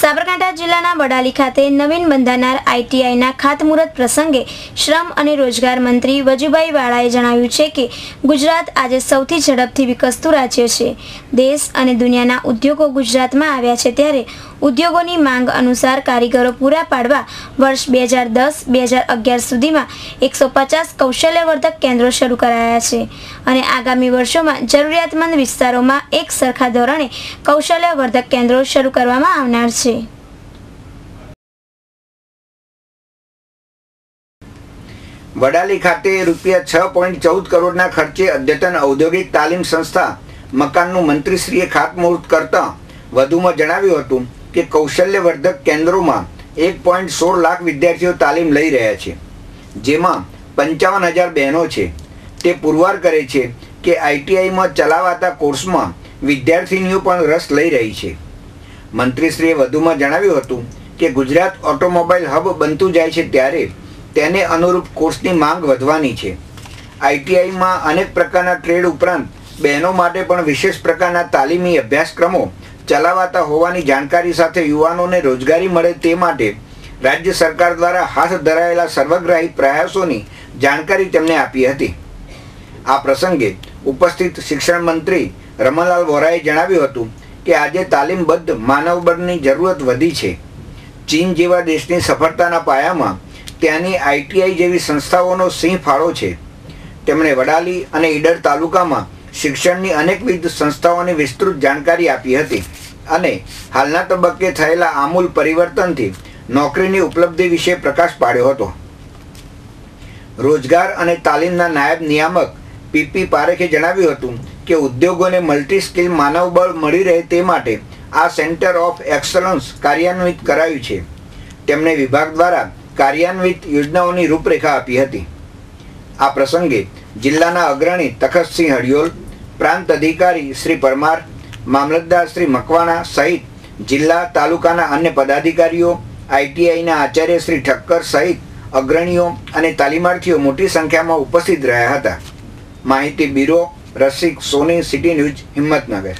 સાબરકાંઠા જિલ્લાના વડાલી ખાતે નવીન બંધાનાર આઈટીઆઈના ખાતમુહૂર્ત પ્રસંગે શ્રમ અને રોજગાર મંત્રી વજુભાઈ વાળાએ જણાવ્યું છે કે ગુજરાત આજે સૌથી ઝડપથી વિકસતું રાજ્ય છે। દેશ અને દુનિયાના ઉદ્યોગો ગુજરાતમાં આવ્યા છે, ત્યારે ઉદ્યોગોની માંગ અનુસાર કારીગરો પૂરા પાડવા વર્ષ 2010-2011 સુધીમાં 150 કૌશલ્યવર્ધક કેન્દ્રો શરૂ કરાયા છે અને આગામી વર્ષોમાં જરૂરિયાતમંદ વિસ્તારોમાં એક સરખા ધોરણે કૌશલ્યવર્ધક કેન્દ્રો શરૂ કરવામાં આવનાર છે। વડાલી ખાતે રૂપિયા 6.14 કરોડના ખર્ચે અદ્યતન ઔદ્યોગિક તાલીમ સંસ્થા મકાનનું મંત્રીશ્રીએ ખાતમુહૂર્ત કરતા વધુમાં જણાવ્યું હતું કે કૌશલ્યવર્ધક કેન્દ્રોમાં 1.16 લાખ વિદ્યાર્થીઓ તાલીમ લઈ રહ્યા છે, જેમાં 55,000 બહેનો છે। તે પુરવાર કરે છે કે આઈટીઆઈમાં ચલાવાતા કોર્સમાં વિદ્યાર્થીનીઓ પણ રસ લઈ રહી છે। મંત્રીશ્રીએ વધુમાં જણાવ્યું હતું કે ગુજરાત ઓટોમોબાઈલ હબ બનતું જાય છે, ત્યારે તેને અનુરૂપ કોર્સની માંગ વધવાની છે। આઈટીઆઈમાં અનેક પ્રકારના ટ્રેડ ઉપરાંત બહેનો માટે પણ વિશેષ પ્રકારના તાલીમી અભ્યાસક્રમો ચલાવાતા હોવાની જાણકારી સાથે યુવાનોને રોજગારી મળે તે માટે રાજ્ય સરકાર દ્વારા હાથ ધરાયેલા સર્વગ્રાહી પ્રયાસોની જાણકારી તેમને આપી હતી। આ પ્રસંગે ઉપસ્થિત શિક્ષણ મંત્રી રમણલાલ વોરાએ જણાવ્યું હતું કે આજે તાલીમબદ્ધ માનવબળની જરૂરત વધી છે। ચીન જેવા દેશની સફળતાના પાયામાં ત્યાંની આઈટીઆઈ જેવી સંસ્થાઓનો સિંહ ફાળો છે। તેમણે વડાલી અને ઈડર તાલુકામાં શિક્ષણની અનેકવિધ સંસ્થાઓની વિસ્તૃત જાણકારી આપી હતી અને હાલના તબક્કે થયેલા આમૂલ પરિવર્તનથી નોકરીની ઉપલબ્ધિ વિશે પ્રકાશ પાડ્યો હતો। રોજગાર અને તાલીમના નાયબ નિયામક પીપી પારેખે જણાવ્યું હતું કે ઉદ્યોગોને મલ્ટી સ્કિલ માનવબળ મળી રહે તે માટે આ સેન્ટર ઓફ એક્સલન્સ કાર્યાન્વિત કરાયું છે। તેમણે વિભાગ દ્વારા કાર્યાન્વિત યોજનાઓની રૂપરેખા આપી હતી। આ પ્રસંગે જિલ્લાના અગ્રણી તખતસિંહ હડિયોલ, પ્રાંત અધિકારી શ્રી પરમાર, મામલતદાર શ્રી મકવાણા સહિત જિલ્લા તાલુકાના અન્ય પદાધિકારીઓ, આઈટીઆઈના આચાર્ય શ્રી ઠક્કર સહિત અગ્રણીઓ અને તાલીમાર્થીઓ મોટી સંખ્યામાં ઉપસ્થિત રહ્યા હતા। માહિતી બ્યુરો, રસિક સોની, સિટી ન્યૂઝ, હિંમતનગર।